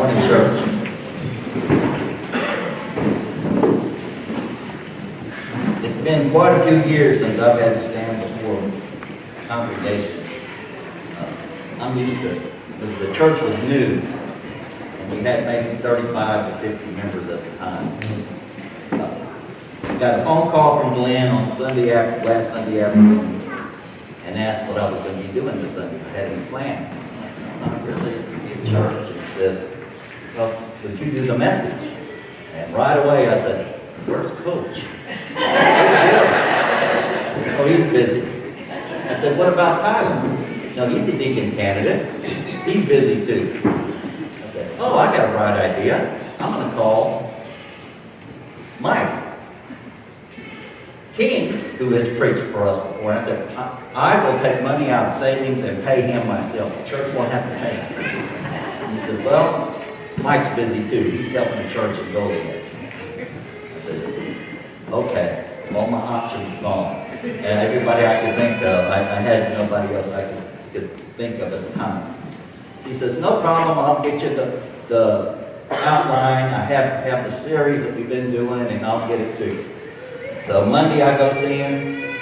Morning, church. It's been quite a few years since I've had to stand before a congregation. I'm used to it, because the church was new, and we had maybe 35 to 50 members at the time. I got a phone call from Glenn on last Sunday afternoon, and asked what I was going to be doing this Sunday. I had any plans. Not really, at church. And he said, well, would you do the message? And right away I said, where's Coach? Oh, he's busy. I said, what about Tyler? No, he's a deacon candidate. He's busy too. I said, oh, I got a bright idea. I'm going to call Mike King, who has preached for us before. And I said, I will take money out of savings and pay him myself. The church won't have to pay him. And he says, well, Mike's busy too. He's helping the church in Goliath. I said, okay, all my options gone. And everybody I could think of, I had nobody else I could think of at the time. He says, no problem, I'll get you the outline. I have the series that we've been doing, and I'll get it to you. So Monday I go see him.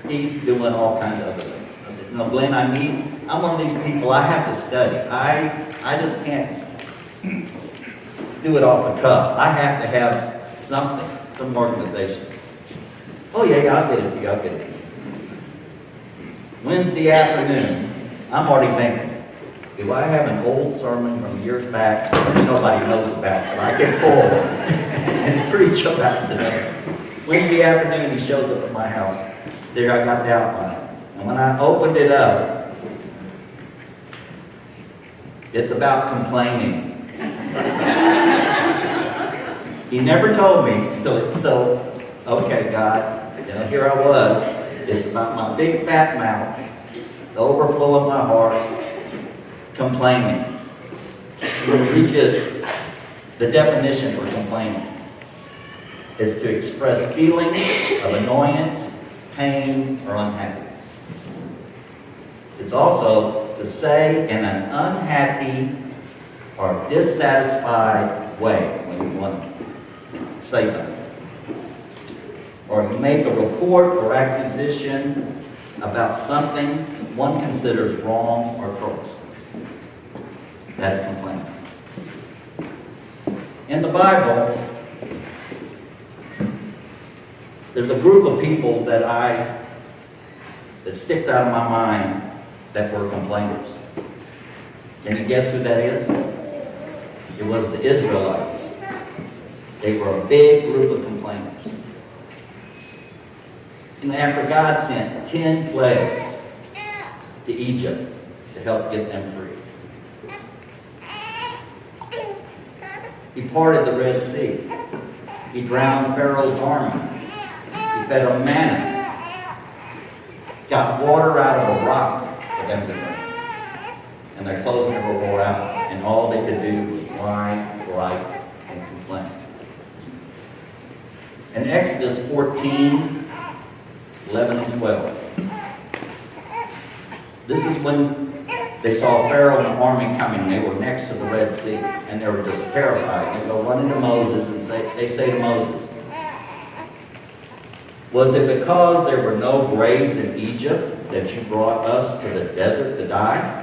He's doing all kinds of other things. I said, no, Glenn, I'm one of these people, I have to study. I just can't do it off the cuff. I have to have something, some organization. Oh yeah, I'll get it to you, I'll get it to you. Wednesday afternoon, I'm already thinking, do I have an old sermon from years back that nobody knows about, but I can pull and preach about today? Wednesday afternoon, he shows up at my house. There I got the outline. And when I opened it up, it's about complaining. He never told me, so okay, God, here I was. It's about my big fat mouth, the overflow of my heart, complaining. I'm going to read you the definition for complaining. Is to express feelings of annoyance, pain, or unhappiness. It's also to say in an unhappy or dissatisfied way when you want to say something. Or you make a report or accusation about something one considers wrong or troublesome. That's complaining. In the Bible, there's a group of people that sticks out of my mind that were complainers. Can you guess who that is? It was the Israelites. They were a big group of complainers. And after God sent 10 plagues to Egypt to help get them free, He parted the Red Sea. He drowned Pharaoh's army. He fed them manna, got water out of a rock for them to drink, and their clothes never wore out, and all they could do was whine, gripe, and complain. In Exodus 14, 11 and 12, this is when they saw Pharaoh and the army coming. They were next to the Red Sea, and they were just terrified. They go running to Moses, and they say to Moses, was it because there were no graves in Egypt that you brought us to the desert to die?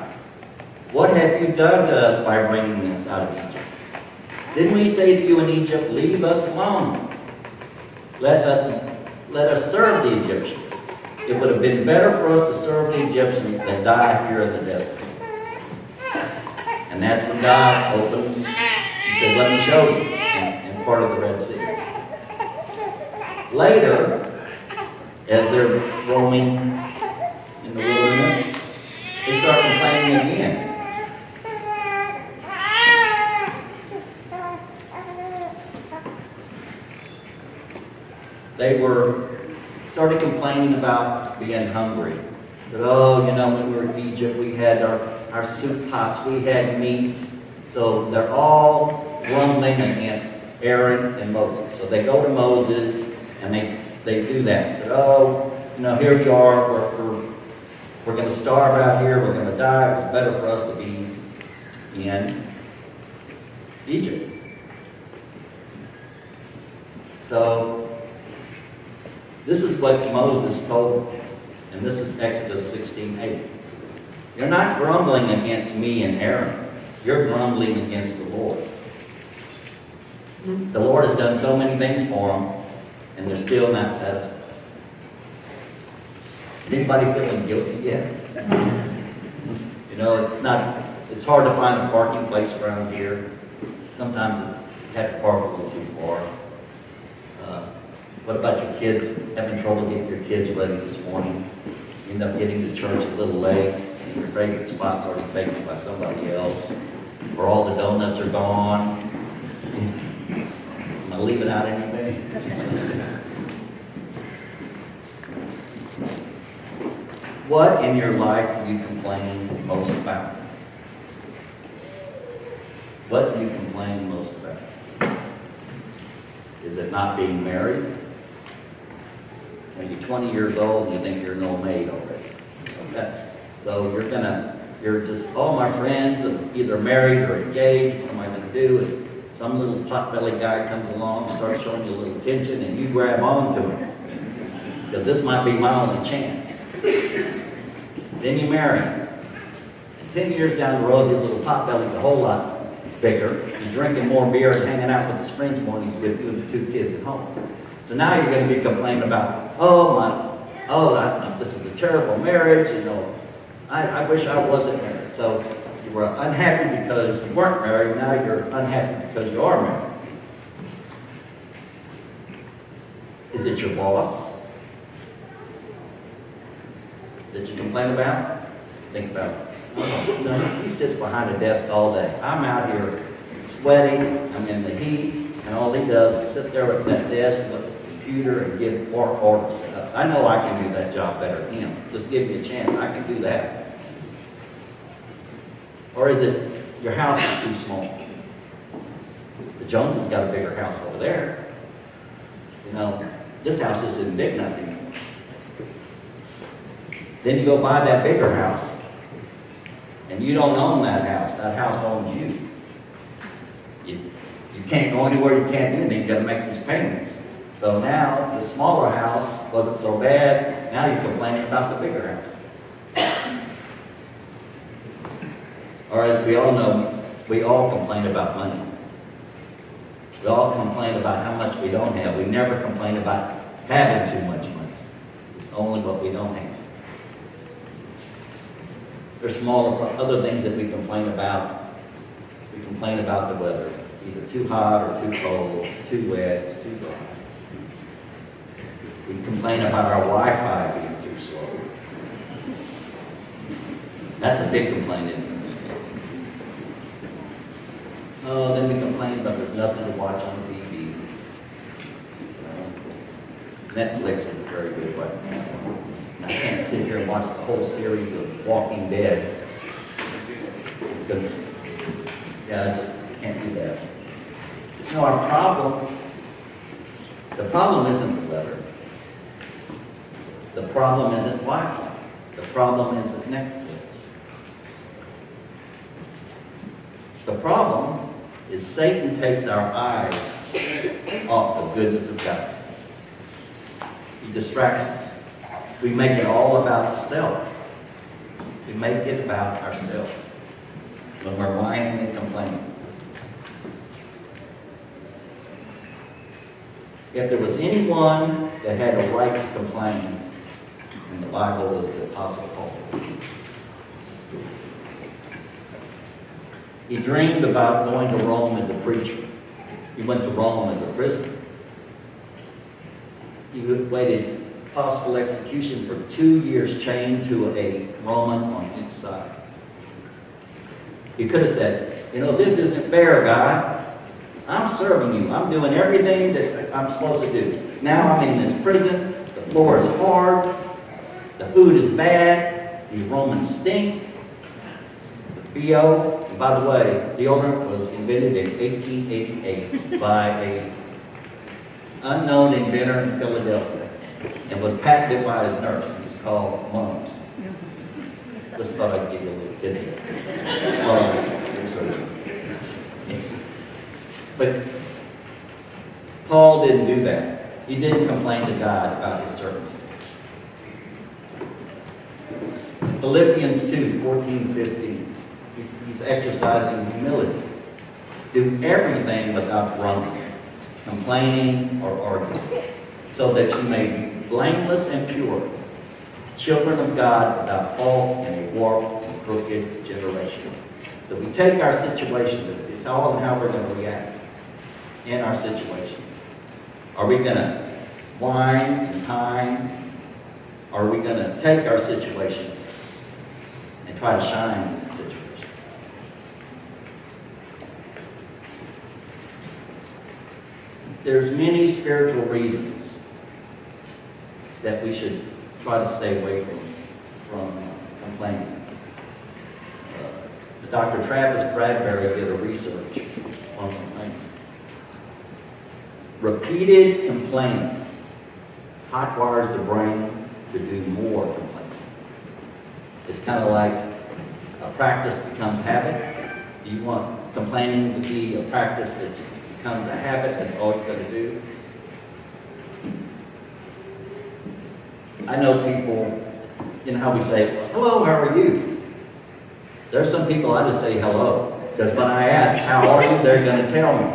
What have you done to us by bringing us out of Egypt? Didn't we say to you in Egypt, leave us alone? Let us serve the Egyptians. It would have been better for us to serve the Egyptians than die here in the desert. And that's when God opened, He said, let me show you, and part of the Red Sea. Later, as they're roaming in the wilderness, they start complaining again. They started complaining about being hungry. That, when we were in Egypt, we had our soup pots, we had meat. So they're all grumbling against Aaron and Moses. So they go to Moses, and they do that. Said, here we are, we're going to starve out here, we're going to die, it's better for us to be in Egypt. So, this is what Moses told them, and this is Exodus 16:8. You're not grumbling against me and Aaron. You're grumbling against the Lord. The Lord has done so many things for them, and they're still not satisfied. Is anybody feeling guilty yet? You know, it's hard to find a parking place around here. Sometimes you have to park a little too far. What about your kids? Having trouble getting your kids ready this morning? You end up getting to church a little late, and your favorite spot's already taken by somebody else, or all the donuts are gone. Am I leaving out anything? What in your life do you complain most about? What do you complain most about? Is it not being married? When you're 20 years old and you think you're an old maid already. So you're just, all my friends are either married or engaged, what am I going to do? And some little pot-bellied guy comes along and starts showing you a little attention and you grab on to him. Because this might be my only chance. Then you marry him. 10 years down the road, his little pot-belly's a whole lot bigger. He's drinking more beer and hanging out with his friends more than he's with you and the 2 kids at home. So now you're going to be complaining about, this is a terrible marriage, you know, I wish I wasn't married. So you were unhappy because you weren't married, now you're unhappy because you are married. Is it your boss that you complain about? Think about it. He sits behind a desk all day. I'm out here sweating, I'm in the heat, and all he does is sit there at that desk with the computer and give work orders to us. I know I can do that job better than him. Just give me a chance, I can do that. Or is it your house is too small? The Joneses got a bigger house over there. You know, this house just isn't big enough anymore. Then you go buy that bigger house. And you don't own that house owns you. You can't go anywhere, you can't do anything, you gotta make these payments. So now, the smaller house wasn't so bad, now you're complaining about the bigger house. Or as we all know, we all complain about money. We all complain about how much we don't have. We never complain about having too much money. It's only what we don't have. There's smaller other things that we complain about. We complain about the weather. It's either too hot or too cold, too wet, it's too dry. We complain about our Wi-Fi being too slow. That's a big complaint, isn't it? Oh, then we complain about there's nothing to watch on TV. Netflix is a very good one. I can't sit here and watch the whole series of Walking Dead. I just can't do that. You know, the problem isn't the weather. The problem isn't Wi-Fi. The problem isn't Netflix. The problem is Satan takes our eyes off the goodness of God. He distracts us. We make it all about self. We make it about ourselves when we're whining and complaining. If there was anyone that had a right to complain in the Bible, it was the Apostle Paul. He dreamed about going to Rome as a preacher. He went to Rome as a prisoner. He waited possible execution for 2 years chained to a Roman on each side. He could have said, you know, this isn't fair, God. I'm serving you. I'm doing everything that I'm supposed to do. Now I'm in this prison. The floor is hard. The food is bad. These Romans stink. The BO, and by the way, deodorant was invented in 1888 by an unknown inventor in Philadelphia and was patented by his nurse. It was called Mons. Just thought I'd give you a little tidbit. But Paul didn't do that. He didn't complain to God about his circumstances. Philippians 2, 14, 15. He's exercising humility. Do everything without grumbling, complaining, or arguing, so that you may be blameless and pure, children of God without fault in a warped and crooked generation. So we take our situation, it's all in how we're going to react in our situations. Are we going to whine and pine? Or are we going to take our situation and try to shine in the situation? There's many spiritual reasons that we should try to stay away from complaining. Dr. Travis Bradbury did a research on complaining. Repeated complaining hotwires the brain to do more complaining. It's kind of like a practice becomes habit. You want complaining to be a practice that becomes a habit, that's all you're going to do. I know people, you know how we say, hello, how are you? There's some people I just say hello, because when I ask, how are you, they're going to tell me.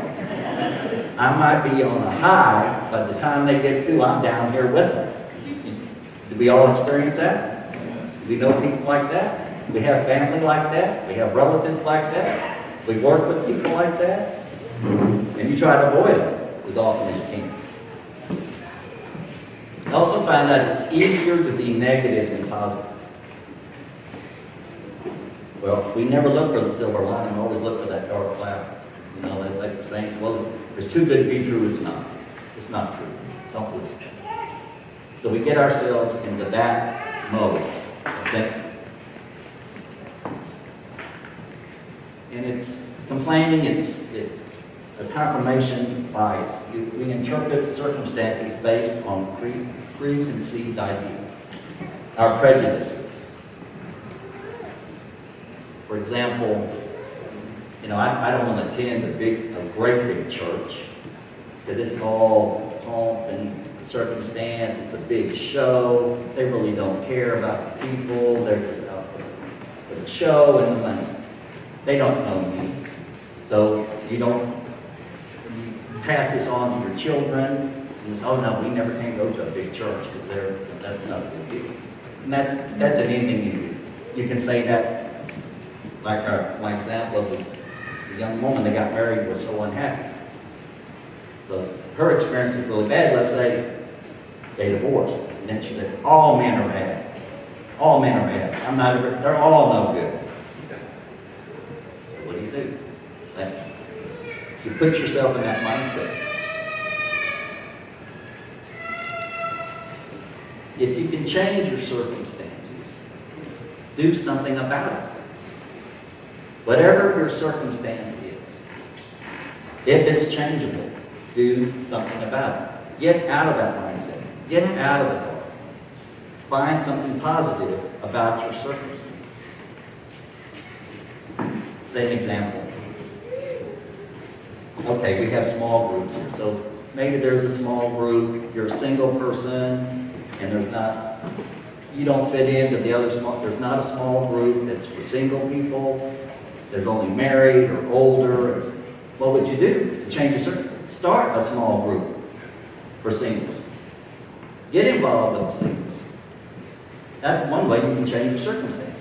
I might be on a high, by the time they get through, I'm down here with them. Do we all experience that? Do we know people like that? We have family like that? We have relatives like that? We work with people like that? And you try to avoid it as often as you can. I also find that it's easier to be negative than positive. Well, we never look for the silver lining, we always look for that dark cloud. You know, like the saints, well, it's too good to be true, it's not. It's not true. Don't believe it. So we get ourselves into that mode. Okay? And it's complaining, it's a confirmation bias. We interpret circumstances based on preconceived ideas, our prejudices. For example, you know, I don't want to attend a great big church because it's all pomp and circumstance. It's a big show. They really don't care about the people. They're just out for the show and the money. They don't know me. So you pass this on to your children. And you say, oh no, we never can go to a big church because that's not a big deal. And that's an anything you do. You can say that. Like my example of the young woman that got married was so unhappy. So her experience was really bad. Let's say they divorced. And then she said, all men are bad. All men are bad. They're all no good. So what do? You put yourself in that mindset. If you can change your circumstances, do something about it. Whatever your circumstance is, if it's changeable, do something about it. Get out of that mindset. Get out of the dark. Find something positive about your circumstance. Say an example. Okay, we have small groups here. So maybe there's a small group, you're a single person, and you don't fit into the other there's not a small group that's for single people. There's only married or older. What would you do to change your circumstance? Start a small group for singles. Get involved with the singles. That's one way you can change your circumstance.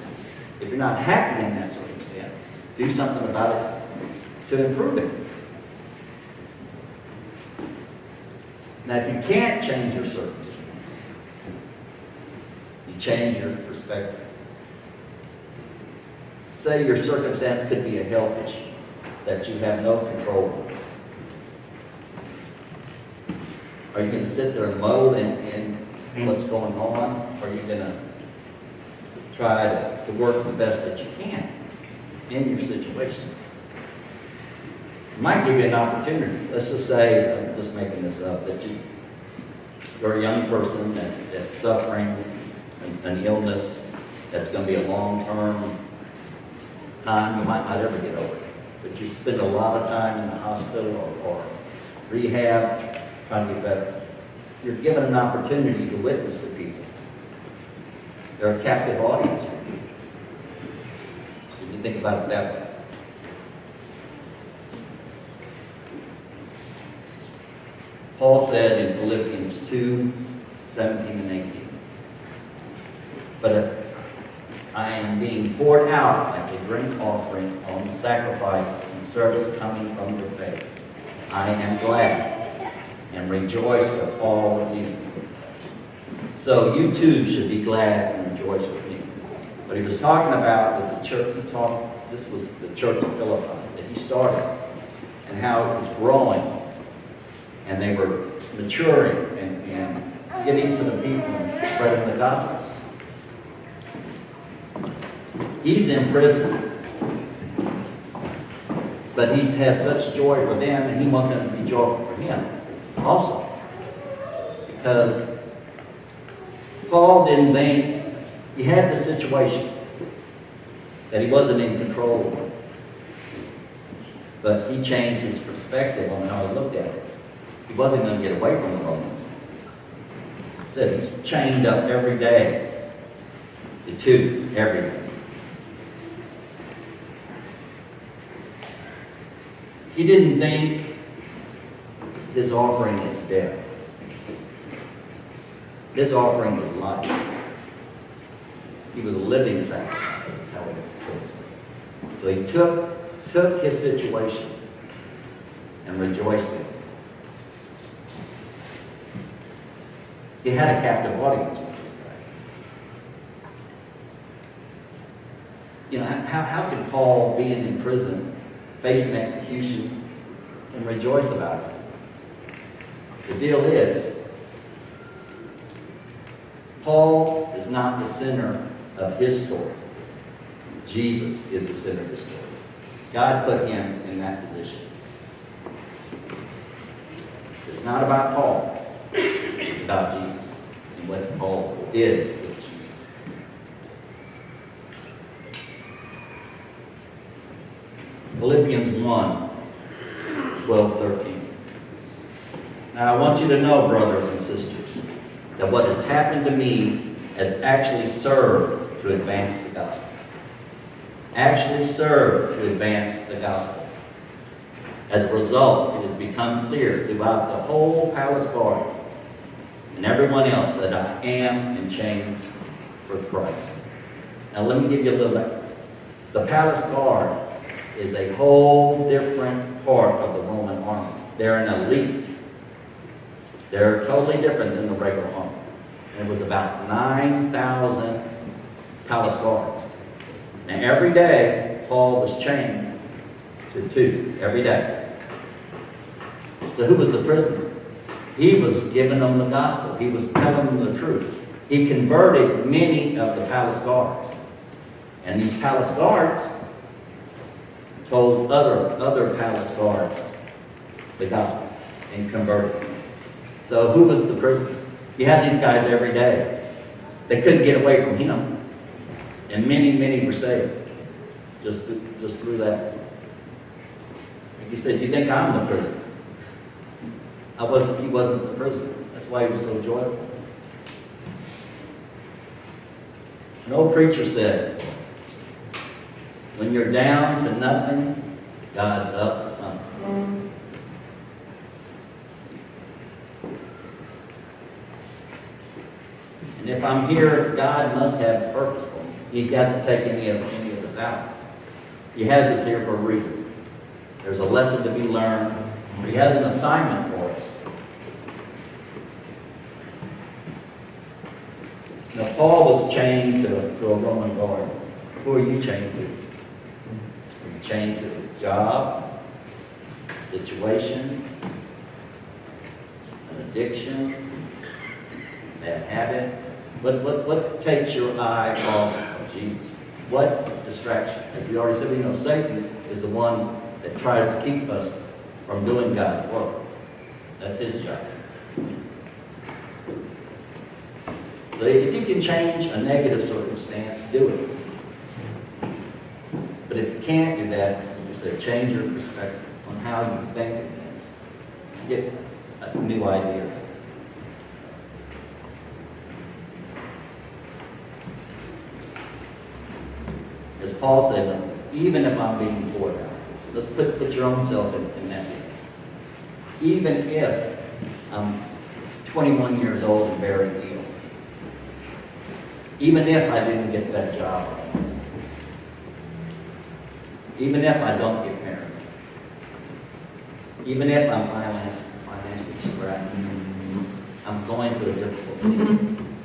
If you're not happy in that circumstance, do something about it to improve it. Now, if you can't change your circumstance, you change your perspective. Say your circumstance could be a health issue that you have no control over. Are you going to sit there and muddle in what's going on? Or are you going to try to work the best that you can in your situation? It might give you an opportunity. Let's just say, I'm just making this up, that you're a young person that's suffering an illness that's going to be a long-term time. You might not ever get over it. but you spend a lot of time in the hospital or rehab trying to get better. You're given an opportunity to witness to people. They're a captive audience for you. If you think about it that way. Paul said in Philippians 2:17 and 18, but if I am being poured out like a drink offering on the sacrifice and service coming from your faith, I am glad and rejoice with all of you. So you too should be glad and rejoice with me. What he was talking about was the church. This was the church of Philippi that he started, and how it was growing, and they were maturing and getting to the people and spreading the gospel. He's in prison, but he has such joy for them, and he wants them to be joyful for him also. Because Paul didn't think, he had the situation that he wasn't in control of, but he changed his perspective on how he looked at it. He wasn't going to get away from the Romans. He said he's chained up every day. The two, every day. He didn't think his offering is death. His offering was life. He was a living sacrifice, is how it was. So he took his situation and rejoiced in it. He had a captive audience with these guys. You know, how could Paul, being in prison, facing execution, and rejoice about it? The deal is, Paul is not the center of his story. Jesus is the center of his story. God put him in that position. It's not about Paul. It's about Jesus and what Paul did with Jesus. Philippians 1:12-13. Now I want you to know, brothers and sisters, that what has happened to me has actually served to advance the gospel. Actually served to advance the gospel. As a result, it has become clear throughout the whole palace guard and everyone else that I am in chains for Christ. Now let me give you a little bit. The palace guard is a whole different part of the Roman army. They're an elite. They're totally different than the regular army. And it was about 9,000 palace guards. Now every day, Paul was chained to two, every day. So who was the prisoner? He was giving them the gospel. He was telling them the truth. He converted many of the palace guards. And these palace guards told other palace guards the gospel and converted them. So who was the prisoner? You have these guys every day. They couldn't get away from him. And many were saved just through that. Like he said, you think I'm the prisoner? He wasn't the prisoner. That's why he was so joyful. An old preacher said, when you're down to nothing, God's up to something. And if I'm here, God must have a purpose for me. He doesn't take any of us out. He has us here for a reason. There's a lesson to be learned. He has an assignment for us. Now, Paul was chained to a Roman guard. Who are you chained to? Are you chained to a job, a situation, an addiction, a bad habit? What takes your eye off of Jesus? What distraction? As we already said, we know Satan is the one that tries to keep us from doing God's work. That's his job. So if you can change a negative circumstance, do it. But if you can't do that, you say, to change your perspective on how you think of things. Get new ideas. As Paul said, even if I'm being poured out, let's put your own self in that. Even if I'm 21 years old and very ill, even if I didn't get that job, even if I don't get married, even if I'm financially strapped, I'm going through a difficult season.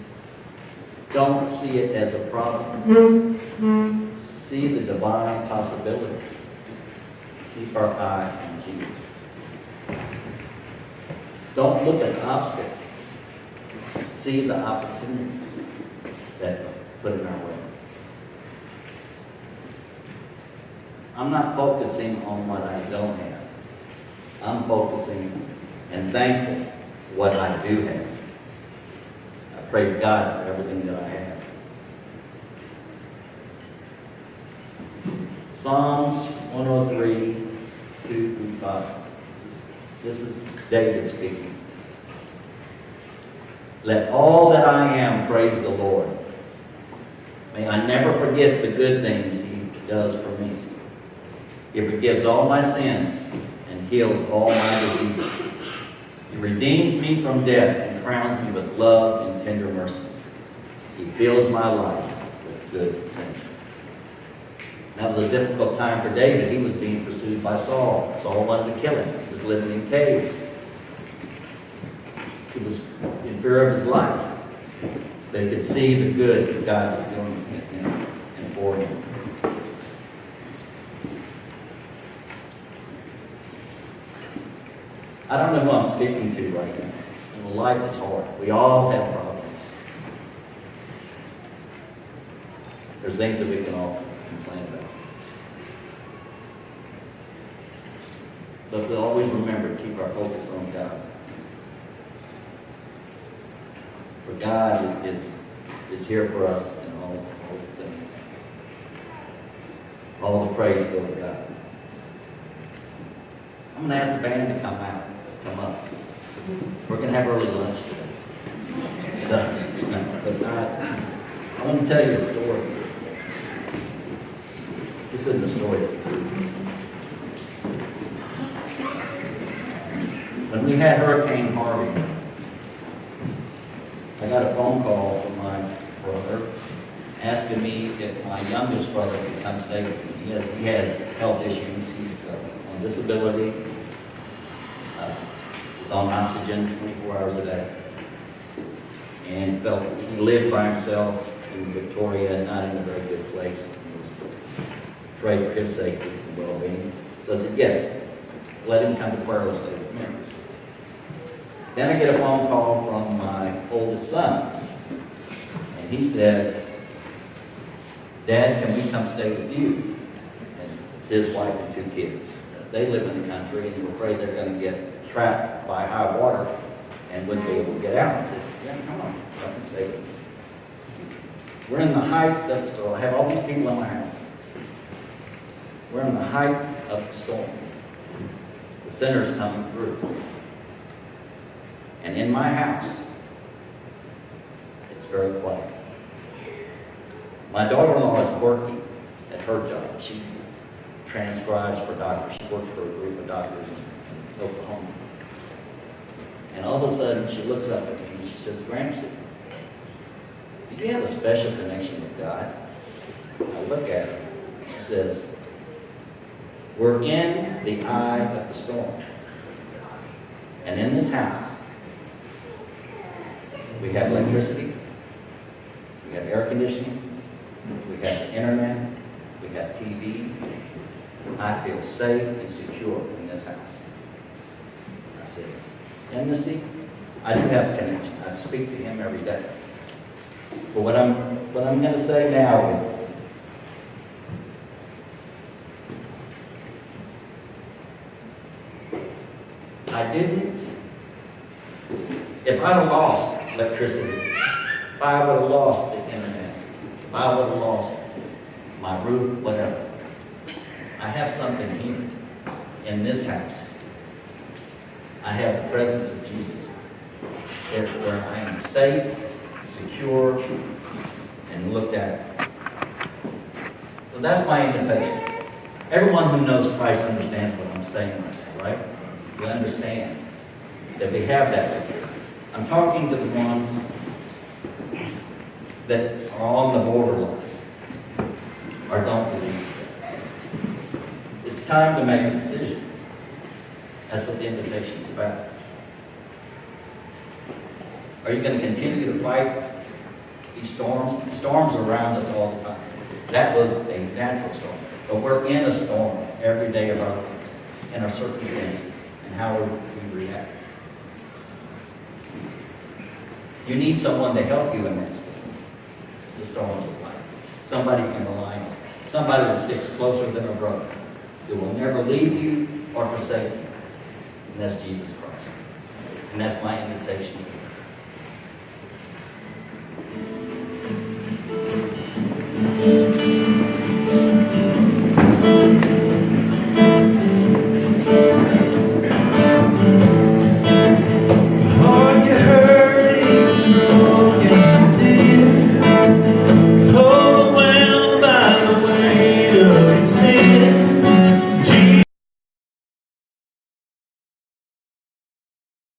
Don't see it as a problem. See the divine possibilities. Keep our eye on Jesus. Don't look at the obstacles. See the opportunities that are put in our way. I'm not focusing on what I don't have. I'm focusing and thankful for what I do have. I praise God for everything that I have. Psalms 103, 2 through 5. This is David speaking. Let all that I am praise the Lord. May I never forget the good things He does for me. He forgives all my sins and heals all my diseases. He redeems me from death and crowns me with love and tender mercies. He fills my life with good things. That was a difficult time for David. He was being pursued by Saul. Saul wanted to kill him. He was living in caves. He was in fear of his life. But he could see the good that God was doing in him and for him. I don't know who I'm speaking to right now. And life is hard. We all have problems. There's things that we can all complain about. But we'll always remember to keep our focus on God. For God is here for us in all things. All the praise go to God. I'm going to ask the band to come up. We're going to have early lunch today. But I want to tell you a story. This isn't a story, it's a truth. When we had Hurricane Harvey, I got a phone call from my brother asking me if my youngest brother could come stay with me. He has health issues. He's on disability. He's on oxygen 24 hours a day. And he lived by himself in Victoria, not in a very good place. He was afraid for his safety and well-being. So I said, yes, let him come to Pueblo stay with me. Then I get a phone call from my oldest son. And he says, Dad, can we come stay with you? And it's his wife and 2 kids. They live in the country and they're afraid they're going to get trapped by high water and wouldn't be able to get out. I said, yeah, come on, come and stay with me. We're in the height of the storm. I have all these people in my house. We're in the height of the storm. The sinner's coming through. And in my house, it's very quiet. My daughter-in-law is working at her job. She transcribes for doctors. She works for a group of doctors in Oklahoma. And all of a sudden, she looks up at me and she says, Gramsci, do you have a special connection with God? I look at her. She says, we're in the eye of the storm. And in this house, we have electricity, we have air conditioning, we have the internet, we have TV. I feel safe and secure in this house. I said, Amnesty, I do have a connection. I speak to him every day. But what I'm going to say now is, I didn't, if I'd have lost electricity, if I would have lost the internet, if I would have lost my roof, whatever, I have something here in this house. I have the presence of Jesus, where I am safe, secure, and looked at. So that's my invitation. Everyone who knows Christ understands what I'm saying right now, right? You understand that we have that security. I'm talking to the ones that are on the borderline or don't believe. It's time to make a decision. That's what the invitation is about. Are you going to continue to fight these storms? Storms are around us all the time. That was a natural storm. But we're in a storm every day of our lives, in our circumstances, and how we react. You need someone to help you in that storm. The storms of life. Somebody you can rely on. Somebody that sticks closer than a brother. Who will never leave you or forsake you. And that's Jesus Christ. And that's my invitation.